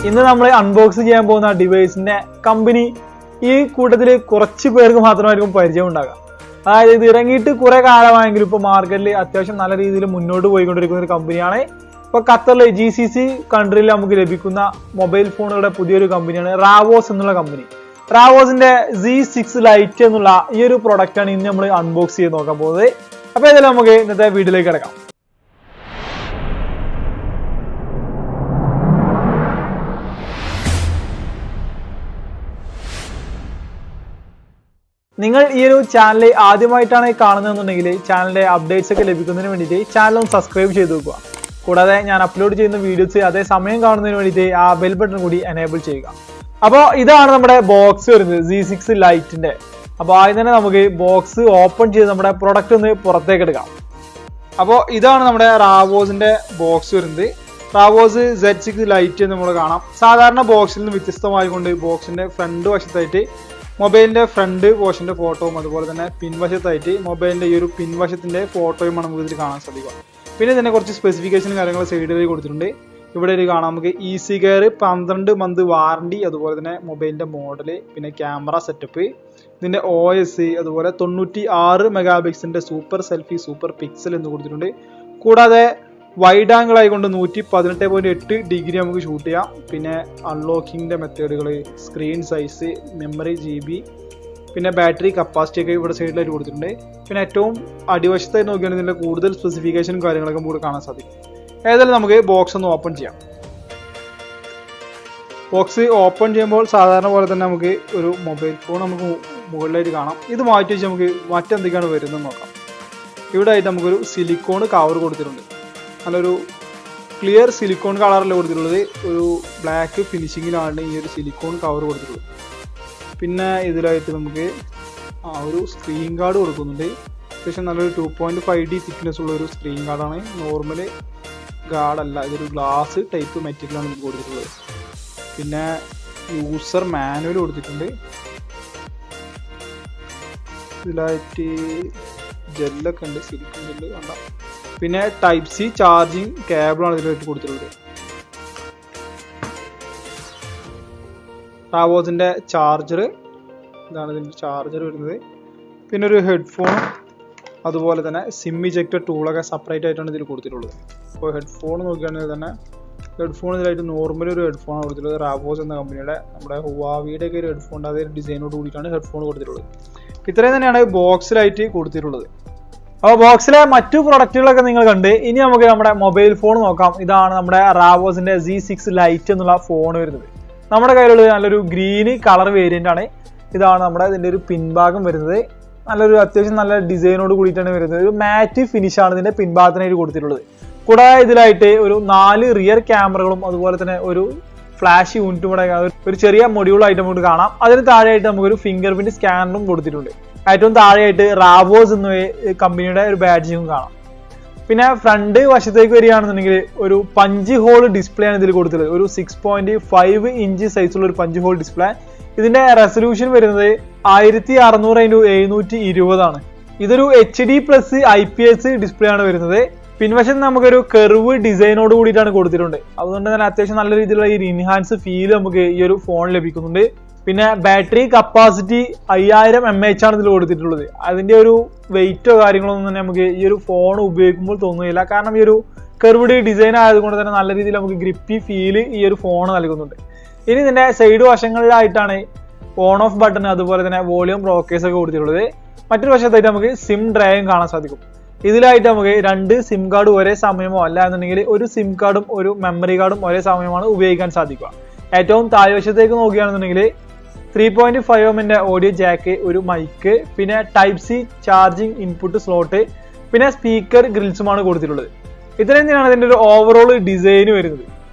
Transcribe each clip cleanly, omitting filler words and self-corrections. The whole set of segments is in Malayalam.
ഇന്ന് നമ്മൾ അൺബോക്സ് ചെയ്യാൻ പോകുന്ന ഡിവൈസിന്റെ കമ്പനി ഈ കൂട്ടത്തിൽ കുറച്ച് പേർക്ക് മാത്രമായിരിക്കും പരിചയം ഉണ്ടാകുക. അതായത് ഇത് ഇറങ്ങിയിട്ട് കുറെ കാലമായെങ്കിലും ഇപ്പൊ മാർക്കറ്റിൽ അത്യാവശ്യം നല്ല രീതിയിൽ മുന്നോട്ട് പോയിക്കൊണ്ടിരിക്കുന്ന ഒരു കമ്പനിയാണ്. ഇപ്പൊ ഖത്തറിലെ GCC കൺട്രിയിൽ നമുക്ക് ലഭിക്കുന്ന മൊബൈൽ ഫോണുകളുടെ പുതിയൊരു കമ്പനിയാണ് റാവോസ് എന്നുള്ള കമ്പനി. റാവോസിന്റെ z6lite എന്നുള്ള ഈ ഒരു പ്രൊഡക്റ്റ് ആണ് ഇന്ന് നമ്മൾ അൺബോക്സ് ചെയ്ത് നോക്കാൻ പോകുന്നത്. അപ്പൊ ഇതിൽ നമുക്ക് ഇന്നത്തെ വീഡിയോയിലേക്ക് കിടക്കാം. നിങ്ങൾ ഈ ഒരു ചാനൽ ആദ്യമായിട്ടാണ് കാണുന്നതെന്നുണ്ടെങ്കിൽ ചാനലിന്റെ അപ്ഡേറ്റ്സ് ഒക്കെ ലഭിക്കുന്നതിന് വേണ്ടിയിട്ട് ചാനൽ ഒന്ന് സബ്സ്ക്രൈബ് ചെയ്ത് വെക്കുക. കൂടാതെ ഞാൻ അപ്ലോഡ് ചെയ്യുന്ന വീഡിയോസ് അതേ സമയം കാണുന്നതിന് വേണ്ടിയിട്ട് ആ ബെൽ ബട്ടൺ കൂടി എനേബിൾ ചെയ്യുക. അപ്പോൾ ഇതാണ് നമ്മുടെ ബോക്സ് വരുന്നത് z6lite. അപ്പോൾ ആദ്യം തന്നെ നമുക്ക് ബോക്സ് ഓപ്പൺ ചെയ്ത് നമ്മുടെ പ്രൊഡക്റ്റ് ഒന്ന് പുറത്തേക്ക് എടുക്കാം. അപ്പോൾ ഇതാണ് നമ്മുടെ റാവോസിന്റെ ബോക്സ് വരുന്നത്. റാവോസ് z6lite നമ്മൾ കാണാം. സാധാരണ ബോക്സിൽ നിന്ന് വ്യത്യസ്തമായിക്കൊണ്ട് ബോക്സിന്റെ ഫ്രണ്ട് വശത്തായിട്ട് മൊബൈലിന്റെ ഫ്രണ്ട് പോർഷന്റെ ഫോട്ടോയും അതുപോലെ തന്നെ പിൻവശത്തായിട്ട് മൊബൈലിന്റെ ഈ ഒരു പിൻവശത്തിന്റെ ഫോട്ടോയുമാണ് നമുക്ക് ഇതിൽ കാണാൻ സാധിക്കുക. പിന്നെ ഇതിനെ കുറച്ച് സ്പെസിഫിക്കേഷൻ കാര്യങ്ങൾ സൈഡിലേക്ക് കൊടുത്തിട്ടുണ്ട്. ഇവിടെ ഒരു കാണാം നമുക്ക് ഈസി കെയർ 12 മന്ത് വാറണ്ടി, അതുപോലെ തന്നെ മൊബൈലിന്റെ മോഡല്, പിന്നെ ക്യാമറ സെറ്റപ്പ്, ഇതിന്റെ OS, അതുപോലെ 96 മെഗാപിക്സലിന്റെ സൂപ്പർ സെൽഫി സൂപ്പർ പിക്സൽ എന്ന് കൊടുത്തിട്ടുണ്ട്. കൂടാതെ വൈഡ് ആംഗിൾ ആയിക്കൊണ്ട് 118.8 ഡിഗ്രി നമുക്ക് ഷൂട്ട് ചെയ്യാം. പിന്നെ അൺലോക്കിങ്ങിന്റെ മെത്തേഡുകൾ, സ്ക്രീൻ സൈസ്, മെമ്മറി GB, പിന്നെ ബാറ്ററി കപ്പാസിറ്റി ഒക്കെ ഇവിടെ സൈഡിലായിട്ട് കൊടുത്തിട്ടുണ്ട്. പിന്നെ ഏറ്റവും അടിവശത്തായി നോക്കിയാണെങ്കിൽ ഇതിന്റെ കൂടുതൽ സ്പെസിഫിക്കേഷനും കാര്യങ്ങളൊക്കെ നമുക്ക് കാണാൻ സാധിക്കും. ഏതായാലും നമുക്ക് ബോക്സ് ഒന്ന് ഓപ്പൺ ചെയ്യാം. ബോക്സ് ഓപ്പൺ ചെയ്യുമ്പോൾ സാധാരണ പോലെ തന്നെ നമുക്ക് ഒരു മൊബൈൽ ഫോൺ നമുക്ക് മുകളിലായിട്ട് കാണാം. ഇത് മാറ്റി വെച്ച് നമുക്ക് മറ്റെന്തൊക്കെയാണ് വരുന്നത് നോക്കാം. ഇവിടെ ആയിട്ട് നമുക്കൊരു സിലിക്കോൺ കവർ കൊടുത്തിട്ടുണ്ട്. നല്ലൊരു ക്ലിയർ സിലിക്കോൺ കളറിൽ കൊടുത്തിട്ടുള്ളത്. ഒരു ബ്ലാക്ക് ഫിനിഷിങ്ങിലാണ് ഈ ഒരു സിലിക്കോൺ കവർ കൊടുത്തിട്ടുള്ളത്. പിന്നെ ഇതിലായിട്ട് നമുക്ക് ഒരു സ്ക്രീൻ ഗാർഡ് കൊടുക്കുന്നുണ്ട്. അത്യാവശ്യം നല്ലൊരു 2.5D തിക്നെസ് ഉള്ള ഒരു സ്ക്രീൻ ഗാർഡാണ്. നോർമൽ ഗാർഡല്ല, ഇതൊരു ഗ്ലാസ് ടൈപ്പ് മെറ്റീരിയലാണ് നമുക്ക് കൊടുത്തിട്ടുള്ളത്. പിന്നെ യൂസർ മാനുവൽ കൊടുത്തിട്ടുണ്ട്. ഇതിലായിട്ട് ജെല്ലൊക്കെ ഉണ്ട്, സിലിക്കൺ ജെല്ല് വേണ്ട. പിന്നെ ടൈപ്പ് C ചാർജിങ് കേബിളാണ് ഇതിലായിട്ട് കൊടുത്തിട്ടുള്ളത്. റാവോസിന്റെ ചാർജർ, ഇതാണ് ഇതിന്റെ ചാർജർ വരുന്നത്. പിന്നെ ഒരു ഹെഡ്ഫോൺ, അതുപോലെ തന്നെ സിം ഇജക്ടർ ടൂളൊക്കെ സെപ്പറേറ്റ് ആയിട്ടാണ് ഇതിൽ കൊടുത്തിട്ടുള്ളത്. അപ്പോൾ ഹെഡ്ഫോൺ നോക്കുകയാണെങ്കിൽ തന്നെ ഹെഡ്ഫോൺ ഇതിലായിട്ട് നോർമൽ ഒരു ഹെഡ്ഫോണാണ് കൊടുത്തിട്ടുള്ളത്. റാവോസ് എന്ന കമ്പനിയുടെ, നമ്മുടെ ഹുവാവിയുടെ ഒക്കെ ഒരു ഹെഡ്ഫോൺ, അതേ ഡിസൈനോട് കൂടിയിട്ടാണ് ഹെഡ്ഫോൺ കൊടുത്തിട്ടുള്ളത്. ഇത്രയും തന്നെയാണ് ബോക്സിലായിട്ട് കൊടുത്തിട്ടുള്ളത്. അപ്പോൾ ബോക്സിലെ മറ്റു പ്രൊഡക്റ്റുകളൊക്കെ നിങ്ങൾ കണ്ട് ഇനി നമുക്ക് നമ്മുടെ മൊബൈൽ ഫോൺ നോക്കാം. ഇതാണ് നമ്മുടെ റാവോസിന്റെ z6lite എന്നുള്ള ഫോൺ വരുന്നത്. നമ്മുടെ കയ്യിലുള്ളത് നല്ലൊരു ഗ്രീന് കളർ വേരിയന്റ് ആണ്. ഇതാണ് നമ്മുടെ ഇതിന്റെ ഒരു പിൻഭാഗം വരുന്നത്. നല്ലൊരു അത്യാവശ്യം നല്ല ഡിസൈനോട് കൂടിയിട്ടാണ് വരുന്നത്. ഒരു മാറ്റ് ഫിനിഷ് ആണ് ഇതിന്റെ പിൻഭാഗത്തിനായിട്ട് കൊടുത്തിട്ടുള്ളത്. കൂടാതെ ഇതിലായിട്ട് ഒരു 4 റിയർ ക്യാമറകളും അതുപോലെ തന്നെ ഒരു ഫ്ലാഷ് യൂണിറ്റും കൂടെ ഒരു ചെറിയ മൊഡ്യൂളായിട്ട് നമുക്ക് കാണാം. അതിന് താഴെയായിട്ട് നമുക്കൊരു ഫിംഗർ പ്രിന്റ് സ്കാനറും കൊടുത്തിട്ടുണ്ട്. ഏറ്റവും താഴെയായിട്ട് റാവോസ് എന്ന കമ്പനിയുടെ ഒരു ബാഡ്ജിങ്ങും കാണാം. പിന്നെ ഫ്രണ്ട് വശത്തേക്ക് വരികയാണെന്നുണ്ടെങ്കിൽ ഒരു പഞ്ച് ഹോൾ ഡിസ്പ്ലേ ആണ് ഇതിൽ കൊടുത്തത്. ഒരു 6.5 ഇഞ്ച് സൈസുള്ള ഒരു പഞ്ച് ഹോൾ ഡിസ്പ്ലേ. ഇതിന്റെ റെസൊല്യൂഷൻ വരുന്നത് 1600x720 ആണ്. ഇതൊരു HD+ IPS ഡിസ്പ്ലേ ആണ് വരുന്നത്. പിൻവശം നമുക്കൊരു കെർവ് ഡിസൈനോട് കൂടിയിട്ടാണ് കൊടുത്തിട്ടുണ്ട്. അതുകൊണ്ട് തന്നെ അത്യാവശ്യം നല്ല രീതിയിലുള്ള ഈ ഇൻഹാൻസ് ഫീൽ നമുക്ക് ഈ ഒരു ഫോൺ ലഭിക്കുന്നുണ്ട്. പിന്നെ ബാറ്ററി കപ്പാസിറ്റി 5000 mAh ആണ് ഇതിൽ കൊടുത്തിട്ടുള്ളത്. അതിന്റെ ഒരു വെയിറ്റോ കാര്യങ്ങളോ ഒന്നും തന്നെ നമുക്ക് ഈ ഒരു ഫോൺ ഉപയോഗിക്കുമ്പോൾ തോന്നുന്നില്ല. കാരണം ഈ ഒരു കെർവ്ഡ് ഡിസൈൻ ആയതുകൊണ്ട് തന്നെ നല്ല രീതിയിൽ നമുക്ക് ഗ്രിപ്പി ഫീൽ ഈ ഒരു ഫോൺ നൽകുന്നുണ്ട്. ഇനി ഇതിന്റെ സൈഡ് വശങ്ങളിലായിട്ടാണ് ഓൺ ഓഫ് ബട്ടൺ, അതുപോലെ തന്നെ വോളിയം റോക്കേഴ്സ് ഒക്കെ കൊടുത്തിട്ടുള്ളത്. മറ്റൊരു വശത്തായിട്ട് നമുക്ക് സിം ഡ്രൈവും കാണാൻ സാധിക്കും. ഇതിലായിട്ട് നമുക്ക് 2 സിം കാർഡ് ഒരേ സമയമോ അല്ല എന്നുണ്ടെങ്കിൽ ഒരു സിം കാർഡും ഒരു മെമ്മറി കാർഡും ഒരേ സമയമാണ് ഉപയോഗിക്കാൻ സാധിക്കുക. ഏറ്റവും താഴ്വശത്തേക്ക് നോക്കുകയാണെന്നുണ്ടെങ്കിൽ 3.5mm ഓഡിയോ ജാക്ക്, ഒരു മൈക്ക്, പിന്നെ type C charging input slot, പിന്നെ സ്പീക്കർ ഗ്രിൽസുമാണ് കൊടുത്തിട്ടുള്ളത്. ഇത്രയും തന്നെയാണ് ഇതിന്റെ ഒരു ഓവറോൾ ഡിസൈൻ വരുന്നത്.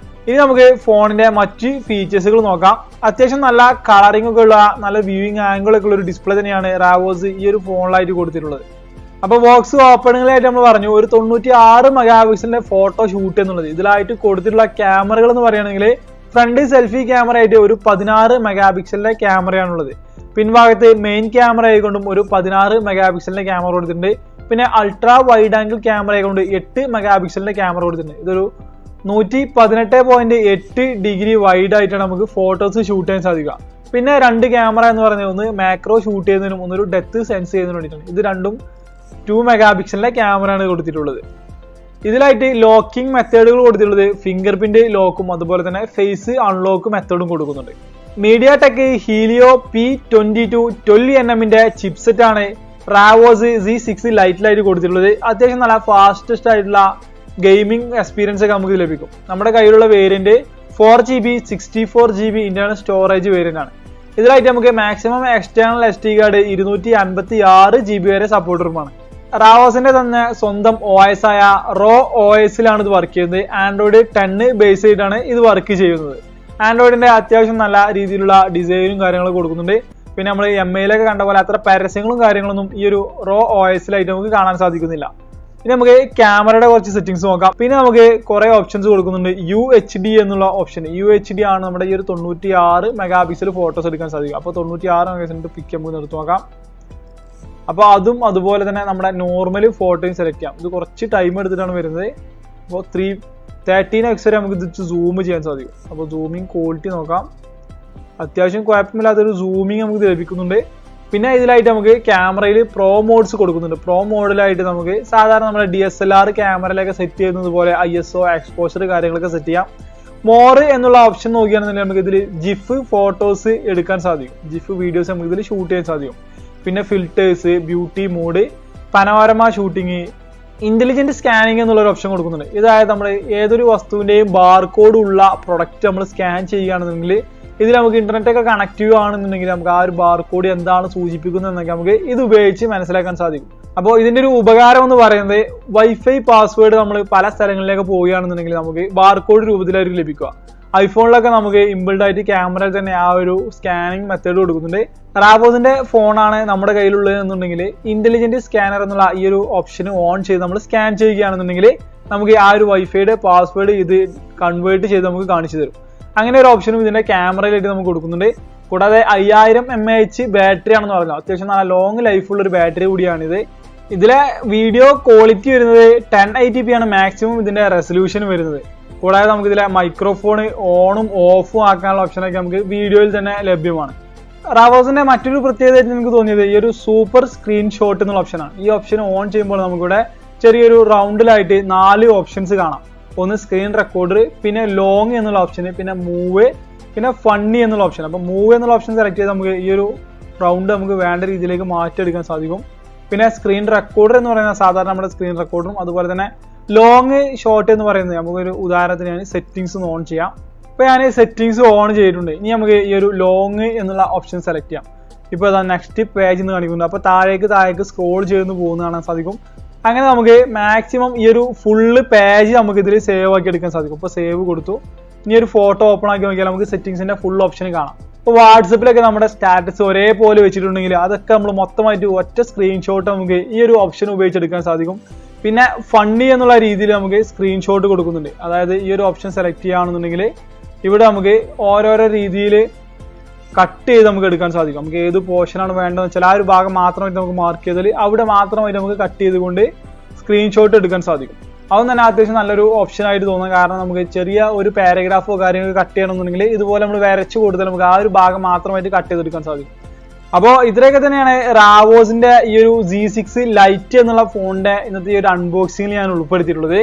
ഇനി നമുക്ക് ഫോണിന്റെ മറ്റ് ഫീച്ചേഴ്സുകൾ നോക്കാം. അത്യാവശ്യം നല്ല കളറിംഗ് ഒക്കെ ഉള്ള നല്ല വ്യൂയിങ് ആംഗിൾ ഒക്കെ ഉള്ള ഒരു ഡിസ്പ്ലേ തന്നെയാണ് റാവോസ് ഈ ഒരു ഫോണിലായിട്ട് കൊടുത്തിട്ടുള്ളത്. അപ്പൊ ബോക്സ് ഓപ്പണിംഗിലായിട്ട് നമ്മൾ പറഞ്ഞു ഒരു 96 മെഗാ പിക്സലിന്റെ ഫോട്ടോ ഷൂട്ട് എന്നുള്ളത്. ഇതിലായിട്ട് കൊടുത്തിട്ടുള്ള ക്യാമറകൾ എന്ന് പറയുകയാണെങ്കിൽ ഫ്രണ്ട് സെൽഫി ക്യാമറ ആയിട്ട് ഒരു 16 മെഗാ പിക്സലിന്റെ ക്യാമറയാണുള്ളത്. പിൻഭാഗത്ത് മെയിൻ ക്യാമറ ആയിക്കൊണ്ടും ഒരു 16 മെഗാ പിക്സലിന്റെ ക്യാമറ കൊടുത്തിട്ടുണ്ട്. പിന്നെ അൾട്രാ വൈഡ് ആംഗിൾ ക്യാമറ ആയിക്കൊണ്ട് 8 മെഗാ പിക്സലിന്റെ ക്യാമറ കൊടുത്തിട്ടുണ്ട്. ഇതൊരു 118.8 ഡിഗ്രി വൈഡ് ആയിട്ടാണ് നമുക്ക് ഫോട്ടോസ് ഷൂട്ട് ചെയ്യാൻ സാധിക്കുക. പിന്നെ 2 ക്യാമറ എന്ന് പറയുന്നത് ഒന്ന് മാക്രോ ഷൂട്ട് ചെയ്യുന്നതിനും ഒന്നൊരു ഡെപ്ത് സെൻസ് ചെയ്യുന്നതിനും വേണ്ടിയിട്ടാണ്. ഇത് രണ്ടും 2 മെഗാ പിക്സലിന്റെ ക്യാമറയാണ് കൊടുത്തിട്ടുള്ളത്. ഇതിലായിട്ട് ലോക്കിംഗ് മെത്തേഡുകൾ കൊടുത്തിട്ടുള്ളത് ഫിംഗർ പ്രിന്റ് ലോക്കും അതുപോലെ തന്നെ ഫേസ് അൺലോക്ക് മെത്തേഡും കൊടുക്കുന്നുണ്ട്. Media tech Helio P22 12nm chipset ആണ് റാവോസ് z6lite കൊടുത്തിട്ടുള്ളത്. അത്യാവശ്യം നല്ല ഫാസ്റ്റസ്റ്റ് ആയിട്ടുള്ള ഗെയിമിംഗ് എക്സ്പീരിയൻസ് ഒക്കെ നമുക്ക് ലഭിക്കും. നമ്മുടെ കയ്യിലുള്ള variant 4GB 64GB internal storage variant ആണ്. ഇതിലായിട്ട് നമുക്ക് maximum external SD card 256GB വരെ സപ്പോർട്ടറുമാണ്. റാവോസിന്റെ തന്നെ സ്വന്തം OS ആയ റോ OSലാണ് ഇത് വർക്ക് ചെയ്യുന്നത്. ആൻഡ്രോയിഡ് 10 ബേസ് ചെയ്തിട്ടാണ് ഇത് വർക്ക് ചെയ്യുന്നത്. ആൻഡ്രോയിഡിന്റെ അത്യാവശ്യം നല്ല രീതിയിലുള്ള ഡിസൈനും കാര്യങ്ങളും കൊടുക്കുന്നുണ്ട്. പിന്നെ നമ്മൾ MIലൊക്കെ കണ്ട പോലെ അത്ര പരസ്യങ്ങളും കാര്യങ്ങളൊന്നും ഈ ഒരു റോ OSലായിട്ട് നമുക്ക് കാണാൻ സാധിക്കുന്നില്ല. ഇനി നമുക്ക് ക്യാമറയുടെ കുറച്ച് സെറ്റിംഗ്സ് നോക്കാം. പിന്നെ നമുക്ക് കുറെ ഓപ്ഷൻസ് കൊടുക്കുന്നുണ്ട്. UHD എന്നുള്ള ഓപ്ഷൻ. UHD ആണ് നമ്മുടെ ഈ ഒരു 96 മെഗാ പിക്സൽ ഫോട്ടോസ് എടുക്കാൻ സാധിക്കും. അപ്പോൾ 96 മെഗാ പിക്സലിന്റെ പിക്ക് നമുക്ക് നിർത്തി നോക്കാം. അപ്പോൾ അതും അതുപോലെ തന്നെ നമ്മുടെ നോർമൽ ഫോട്ടോയും സെലക്ട് ചെയ്യാം. ഇത് കുറച്ച് ടൈം എടുത്തിട്ടാണ് വരുന്നത്. അപ്പോൾ 13x വരെ നമുക്ക് ഇത് സൂം ചെയ്യാൻ സാധിക്കും. അപ്പോൾ സൂമിങ് ക്വാളിറ്റി നോക്കാം. അത്യാവശ്യം കുഴപ്പമില്ലാത്തൊരു സൂമിങ് നമുക്ക് ലഭിക്കുന്നുണ്ട്. പിന്നെ ഇതിലായിട്ട് നമുക്ക് ക്യാമറയിൽ പ്രോ മോഡ്സ് കൊടുക്കുന്നുണ്ട്. പ്രോ മോഡിലായിട്ട് നമുക്ക് സാധാരണ നമ്മുടെ DSLR ക്യാമറയിലൊക്കെ സെറ്റ് ചെയ്യുന്നത് പോലെ ISO എക്സ്പോഷർ കാര്യങ്ങളൊക്കെ സെറ്റ് ചെയ്യാം. മോർ എന്നുള്ള ഓപ്ഷൻ നോക്കുകയാണെന്നുണ്ടെങ്കിൽ നമുക്ക് ഇതിൽ ജിഫ് ഫോട്ടോസ് എടുക്കാൻ സാധിക്കും. ജിഫ് വീഡിയോസ് നമുക്ക് ഇതിൽ ഷൂട്ട് ചെയ്യാൻ സാധിക്കും. പിന്നെ filters, beauty mode, panorama shooting, intelligent scanning എന്നുള്ള ഒരു ഓപ്ഷൻ കൊടുക്കുന്നുണ്ട്. ഇതായത് നമ്മൾ ഏതൊരു വസ്തുവിന്റെയും ബാർകോഡ് ഉള്ള പ്രൊഡക്റ്റ് നമ്മൾ സ്കാൻ ചെയ്യുകയാണെന്നുണ്ടെങ്കിൽ ഇതിൽ നമുക്ക് ഇന്റർനെറ്റ് ഒക്കെ കണക്റ്റീവ് ആണെന്നുണ്ടെങ്കിൽ നമുക്ക് ആ ഒരു ബാർകോഡ് എന്താണ് സൂചിപ്പിക്കുന്നത് എന്നൊക്കെ നമുക്ക് ഇത് ഉപയോഗിച്ച് മനസ്സിലാക്കാൻ സാധിക്കും. അപ്പോൾ ഇതിന്റെ ഒരു ഉപകാരം എന്ന് പറയുന്നത് വൈഫൈ പാസ്വേഡ് നമ്മൾ പല സ്ഥലങ്ങളിലേക്ക് പോവുകയാണെന്നുണ്ടെങ്കിൽ നമുക്ക് ബാർകോഡ് രൂപത്തിലായിരിക്കും ലഭിക്കുക. ഐഫോണിലൊക്കെ നമുക്ക് ഇൻബിൽഡ് ആയിട്ട് ക്യാമറയിൽ തന്നെ ആ ഒരു സ്കാനിങ് മെത്തേഡ് കൊടുക്കുന്നുണ്ട്. റാവോസിന്റെ ഫോണാണ് നമ്മുടെ കയ്യിലുള്ളത് എന്നുണ്ടെങ്കിൽ ഇന്റലിജന്റ് സ്കാനർ എന്നുള്ള ഈ ഒരു ഓപ്ഷൻ ഓൺ ചെയ്ത് നമ്മൾ സ്കാൻ ചെയ്യുകയാണെന്നുണ്ടെങ്കിൽ നമുക്ക് ആ ഒരു വൈഫൈയുടെ പാസ്വേഡ് ഇത് കൺവേർട്ട് ചെയ്ത് നമുക്ക് കാണിച്ചു തരും. അങ്ങനെ ഒരു ഓപ്ഷനും ഇതിന്റെ ക്യാമറയിലായിട്ട് നമുക്ക് കൊടുക്കുന്നുണ്ട്. കൂടാതെ 5000 mAh ബാറ്ററി ആണെന്ന് പറഞ്ഞാൽ അത്യാവശ്യം നല്ല ലോങ് ലൈഫുള്ള ഒരു ബാറ്ററി കൂടിയാണിത്. ഇതിലെ വീഡിയോ ക്വാളിറ്റി വരുന്നത് 1080p ആണ് മാക്സിമം ഇതിന്റെ റെസൊല്യൂഷൻ വരുന്നത്. കൂടാതെ നമുക്ക് ഇതിലെ മൈക്രോഫോൺ ഓണും ഓഫും ആക്കാനുള്ള ഓപ്ഷനൊക്കെ നമുക്ക് വീഡിയോയിൽ തന്നെ ലഭ്യമാണ്. റാവോസിന്റെ മറ്റൊരു പ്രത്യേകതയായിട്ട് എനിക്ക് തോന്നിയത് ഈ ഒരു സൂപ്പർ സ്ക്രീൻഷോട്ട് എന്നുള്ള ഓപ്ഷനാണ്. ഈ ഓപ്ഷൻ ഓൺ ചെയ്യുമ്പോൾ നമുക്കിവിടെ ചെറിയൊരു റൗണ്ടിലായിട്ട് 4 ഓപ്ഷൻസ് കാണാം. ഒന്ന് സ്ക്രീൻ റെക്കോർഡർ, പിന്നെ ലോങ് എന്നുള്ള ഓപ്ഷൻ, പിന്നെ മൂവ്, പിന്നെ ഫണ്ണി എന്നുള്ള ഓപ്ഷൻ. അപ്പോൾ മൂവ് എന്നുള്ള ഓപ്ഷൻ സെലക്ട് ചെയ്ത് നമുക്ക് ഈ ഒരു റൗണ്ട് നമുക്ക് വേണ്ട രീതിയിലേക്ക് മാറ്റിയെടുക്കാൻ സാധിക്കും. പിന്നെ സ്ക്രീൻ റെക്കോർഡർ എന്ന് പറയുന്ന സാധാരണ നമ്മുടെ സ്ക്രീൻ റെക്കോർഡറും അതുപോലെ തന്നെ ലോങ് ഷോട്ട് എന്ന് പറയുന്നത് നമുക്കൊരു ഉദാഹരണത്തിന് ഞാൻ സെറ്റിംഗ്സ് ഒന്ന് ഓൺ ചെയ്യാം. ഇപ്പോൾ ഞാൻ സെറ്റിംഗ്സ് ഓൺ ചെയ്തിട്ടുണ്ട്. ഇനി നമുക്ക് ഈ ഒരു ലോങ് എന്നുള്ള ഓപ്ഷൻ സെലക്ട് ചെയ്യാം. ഇപ്പോൾ അതാ നെക്സ്റ്റ് പേജ് എന്ന് കാണിക്കുന്നുണ്ട്. അപ്പോൾ താഴേക്ക് സ്ക്രോൾ ചെയ്ത് പോകുന്ന കാണാൻ സാധിക്കും. അങ്ങനെ നമുക്ക് മാക്സിമം ഈ ഒരു ഫുള്ള് പേജ് നമുക്ക് ഇതിൽ സേവ് ആക്കി എടുക്കാൻ സാധിക്കും. ഇപ്പോൾ സേവ് കൊടുത്തു. ഇനി ഒരു ഫോട്ടോ ഓപ്പൺ ആക്കി നോക്കിയാൽ നമുക്ക് സെറ്റിംഗ്സിന്റെ ഫുൾ ഓപ്ഷൻ കാണാം. ഇപ്പോൾ വാട്സപ്പിലൊക്കെ നമ്മുടെ സ്റ്റാറ്റസ് ഒരേപോലെ വെച്ചിട്ടുണ്ടെങ്കിൽ അതൊക്കെ നമ്മൾ മൊത്തമായിട്ട് ഒറ്റ സ്ക്രീൻഷോട്ട് നമുക്ക് ഈ ഒരു ഓപ്ഷൻ ഉപയോഗിച്ചെടുക്കാൻ സാധിക്കും. പിന്നെ ഫണ്ണി എന്നുള്ള രീതിയിൽ നമുക്ക് സ്ക്രീൻഷോട്ട് കൊടുക്കുന്നുണ്ട്. അതായത് ഈ ഒരു ഓപ്ഷൻ സെലക്ട് ചെയ്യുകയാണെന്നുണ്ടെങ്കിൽ ഇവിടെ നമുക്ക് ഓരോരോ രീതിയിൽ കട്ട് ചെയ്ത് നമുക്ക് എടുക്കാൻ സാധിക്കും. നമുക്ക് ഏത് പോർഷനാണ് വേണ്ടതെന്ന് വെച്ചാൽ ആ ഒരു ഭാഗം മാത്രമായിട്ട് നമുക്ക് മാർക്ക് ചെയ്താൽ അവിടെ മാത്രമായിട്ട് നമുക്ക് കട്ട് ചെയ്തുകൊണ്ട് സ്ക്രീൻഷോട്ട് എടുക്കാൻ സാധിക്കും. അതും തന്നെ അത്യാവശ്യം നല്ലൊരു ഓപ്ഷൻ ആയിട്ട് തോന്നുന്നത്. കാരണം നമുക്ക് ചെറിയ ഒരു പാരഗ്രാഫോ കാര്യങ്ങളൊക്കെ കട്ട് ചെയ്യണമെന്നുണ്ടെങ്കിൽ ഇതുപോലെ നമ്മൾ വരച്ചു കൊടുത്താൽ നമുക്ക് ആ ഒരു ഭാഗം മാത്രമായിട്ട് കട്ട് ചെയ്തെടുക്കാൻ സാധിക്കും. അപ്പോൾ ഇത്രയൊക്കെ തന്നെയാണ് റാവോസിന്റെ ഈ ഒരു Z6lite എന്നുള്ള ഫോണിന്റെ ഇന്നത്തെ ഈ ഒരു അൺബോക്സിംഗിൽ ഞാൻ ഉൾപ്പെടുത്തിയിട്ടുള്ളത്.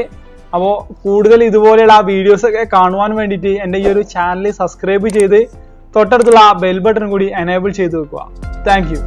അപ്പോൾ കൂടുതൽ ഇതുപോലെയുള്ള വീഡിയോസ് ഒക്കെ കാണുവാൻ വേണ്ടിയിട്ട് എൻ്റെ ഈ ഒരു ചാനൽ സബ്സ്ക്രൈബ് ചെയ്ത് തൊട്ടടുത്തുള്ള ബെൽ ബട്ടൺ കൂടി എനേബിൾ ചെയ്ത് വെക്കുക. Thank you.